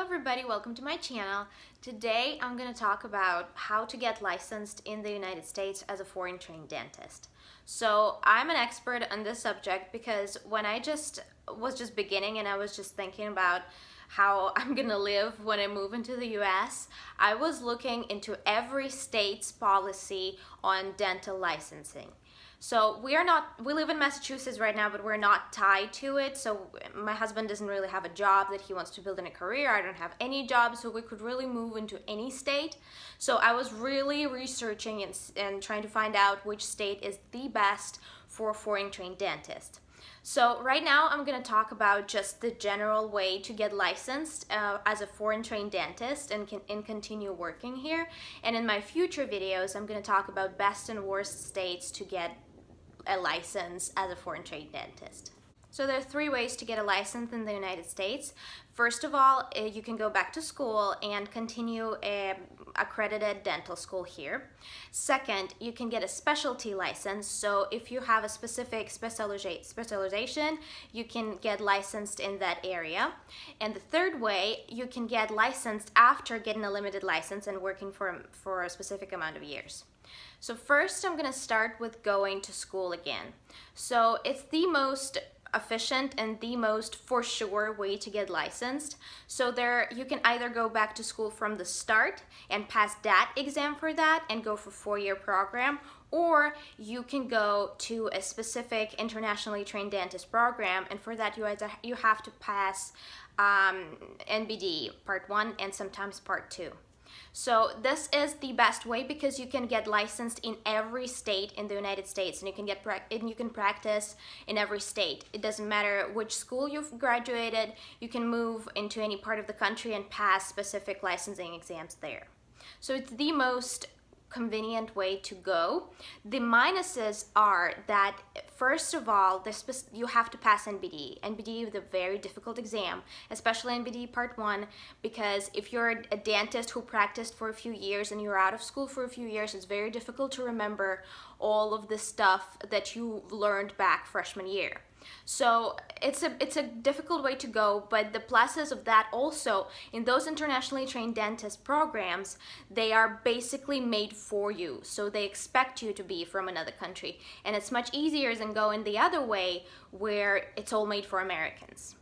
everybody, welcome to my channel. Today I'm going to talk about how to get licensed in the United States as a foreign trained dentist. So I'm an expert on this subject because when I was beginning and I was just thinking about how I'm gonna live when I move into the US, I was looking into every state's policy on dental licensing. So we live in Massachusetts right now, but we're not tied to it. So my husband doesn't really have a job that he wants to build in a career. I don't have any job, so we could really move into any state. So I was really researching and trying to find out which state is the best for a foreign trained dentist. So right now I'm going to talk about just the general way to get licensed as a foreign trained dentist and continue working here. And in my future videos, I'm going to talk about best and worst states to get a license as a foreign trained dentist. So there are three ways to get a license in the United States. First of all, you can go back to school and continue an accredited dental school here. Second, you can get a specialty license. So if you have a specific specialization, you can get licensed in that area. And the third way, you can get licensed after getting a limited license and working for a specific amount of years. So first, I'm going to start with going to school again. So it's the most efficient and the most for sure way to get licensed. So you can either go back to school from the start and pass that exam for that and go for a 4-year program, or you can go to a specific internationally trained dentist program, and for that you have to pass NBD Part 1 and sometimes Part 2. So this is the best way because you can get licensed in every state in the United States, and you can practice in every state. It doesn't matter which school you've graduated, you can move into any part of the country and pass specific licensing exams there. So it's the most convenient way to go. The minuses are that, first of all, you have to pass NBD. NBD is a very difficult exam, especially NBD Part 1, because if you're a dentist who practiced for a few years and you're out of school for a few years, it's very difficult to remember all of the stuff that you learned back freshman year. So it's a difficult way to go, but the pluses of that also, in those internationally trained dentist programs, they are basically made for you. So they expect you to be from another country, and it's much easier than going the other way where it's all made for Americans.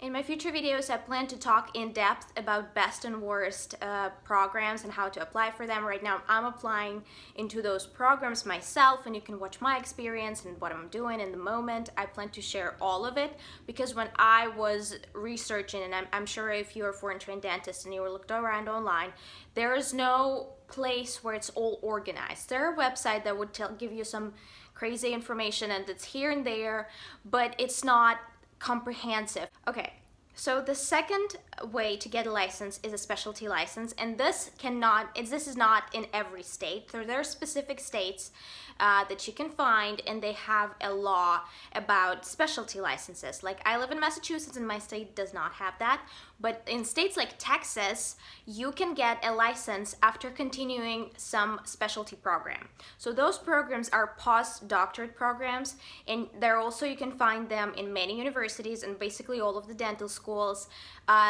In my future videos, I plan to talk in depth about best and worst programs and how to apply for them. Right now, I'm applying into those programs myself, and you can watch my experience and what I'm doing in the moment. I plan to share all of it because when I was researching, and I'm sure if you're a foreign trained dentist and you were looked around online, there is no place where it's all organized. There are websites that would give you some crazy information, and it's here and there, but it's not comprehensive. Okay, so the second way to get a license is a specialty license, and this is not in every state. So there are specific states that you can find, and they have a law about specialty licenses. Like, I live in Massachusetts and my state does not have that, but in states like Texas, you can get a license after continuing some specialty program. So those programs are postdoctorate programs, and you can find them in many universities and basically all of the dental schools.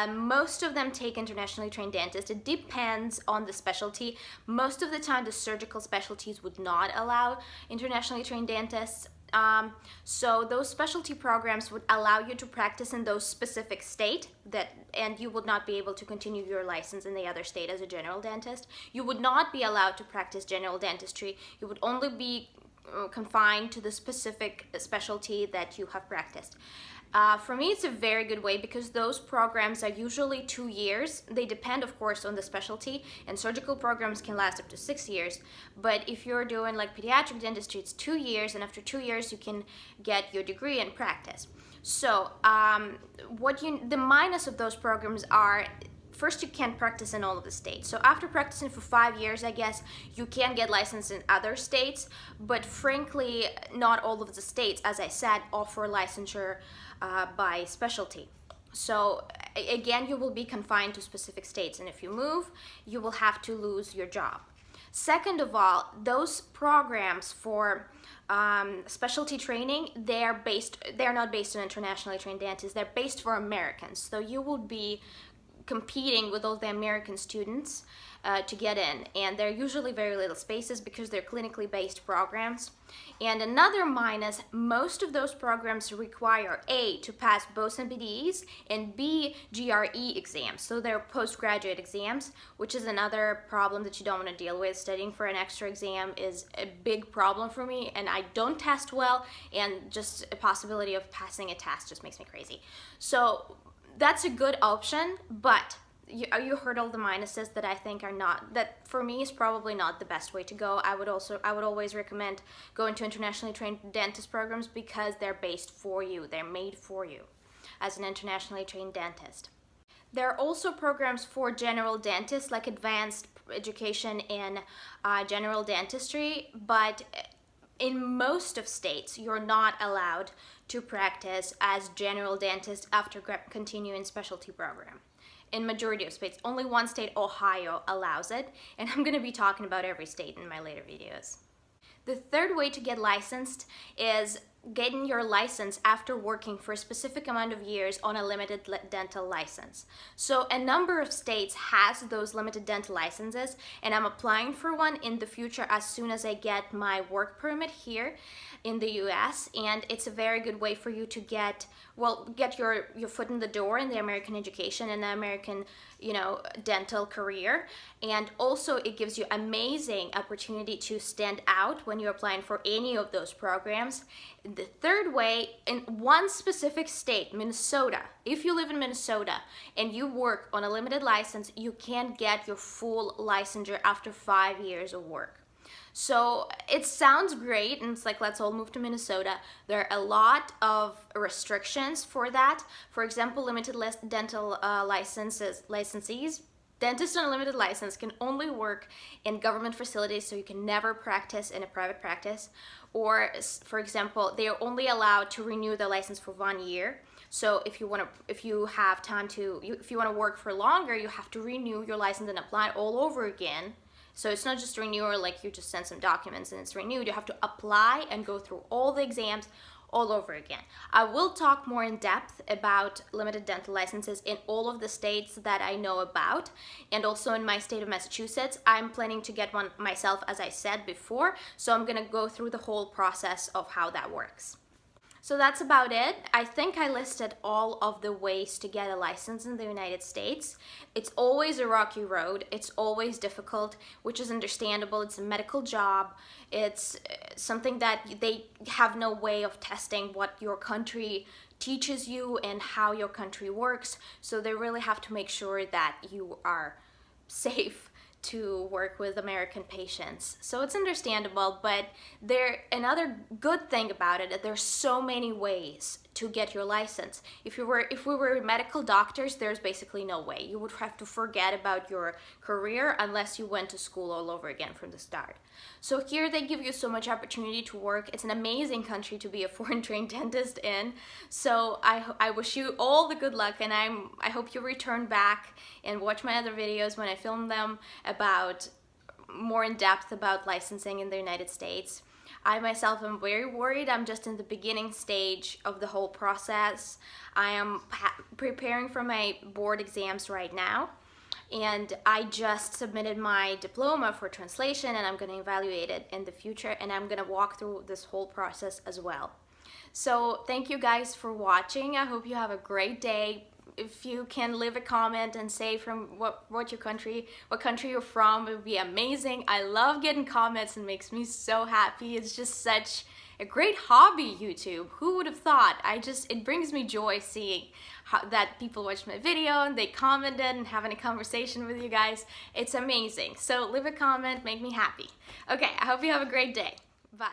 Most of them take internationally trained dentists. It depends on the specialty. Most of the time, the surgical specialties would not allow internationally trained dentists. So those specialty programs would allow you to practice in those specific state and you would not be able to continue your license in the other state as a general dentist. You would not be allowed to practice general dentistry. You would only be confined to the specific specialty that you have practiced. For me, it's a very good way because those programs are usually 2 years. They depend, of course, on the specialty, and surgical programs can last up to 6 years. But if you're doing like pediatric dentistry, it's 2 years, and after 2 years, you can get your degree and practice. So the minus of those programs are, first, you can't practice in all of the states. So after practicing for 5 years, I guess, you can get licensed in other states, but frankly, not all of the states, as I said, offer licensure by specialty. So again, you will be confined to specific states, and if you move, you will have to lose your job. Second of all, those programs for specialty training, they're not based on internationally trained dentists, they're based for Americans. So you will be competing with all the American students to get in, and they're usually very little spaces because they're clinically based programs. And another minus, most of those programs require A, to pass both MPDEs, and B, GRE exams, so they're postgraduate exams, which is another problem that you don't want to deal with. Studying for an extra exam is a big problem for me, and I don't test well, and just a possibility of passing a test just makes me crazy. So that's a good option, but you heard all the minuses that I think are not, that for me is probably not the best way to go. I would always recommend going to internationally trained dentist programs because they're based for you. They're made for you as an internationally trained dentist. There are also programs for general dentists, like advanced education in general dentistry, but in most of states, you're not allowed to practice as general dentist after continuing specialty program. In majority of states, only one state, Ohio, allows it, and I'm going to be talking about every state in my later videos. The third way to get licensed is getting your license after working for a specific amount of years on a limited dental license. So a number of states has those limited dental licenses, and I'm applying for one in the future as soon as I get my work permit here in the US, and it's a very good way for you to get your foot in the door in the American education and the American, dental career. And also it gives you amazing opportunity to stand out when you're applying for any of those programs. The third way, in one specific state, Minnesota, if you live in Minnesota and you work on a limited license, you can get your full licensure after 5 years of work. So it sounds great, and it's like, let's all move to Minnesota. There are a lot of restrictions for that. For example, limited dental licensees, dentists on a limited license can only work in government facilities, so you can never practice in a private practice. Or, for example, they are only allowed to renew their license for 1 year. So if you want to work for longer, you have to renew your license and apply all over again. So it's not just a renewal, like you just send some documents and it's renewed. You have to apply and go through all the exams all over again. I will talk more in depth about limited dental licenses in all of the states that I know about, and also in my state of Massachusetts. I'm planning to get one myself, as I said before, so I'm gonna go through the whole process of how that works. So that's about it. I think I listed all of the ways to get a license in the United States. It's always a rocky road. It's always difficult, which is understandable. It's a medical job. It's something that they have no way of testing what your country teaches you and how your country works. So they really have to make sure that you are safe to work with American patients. So it's understandable, but another good thing about it, that there's so many ways to get your license. If we were medical doctors, there's basically no way. You would have to forget about your career unless you went to school all over again from the start. So here they give you so much opportunity to work. It's an amazing country to be a foreign trained dentist in. So I wish you all the good luck, and I hope you return back and watch my other videos when I film them about more in depth about licensing in the United States. I myself am very worried. I'm just in the beginning stage of the whole process. I am preparing for my board exams right now, and I just submitted my diploma for translation, and I'm going to evaluate it in the future, and I'm going to walk through this whole process as well. So thank you guys for watching. I hope you have a great day. If you can leave a comment and say from what country you're from, it would be amazing. I love getting comments, and makes me so happy. It's just such a great hobby, YouTube. Who would have thought? It brings me joy seeing that people watch my video and they commented and having a conversation with you guys. It's amazing. So leave a comment, make me happy. Okay, I hope you have a great day. Bye.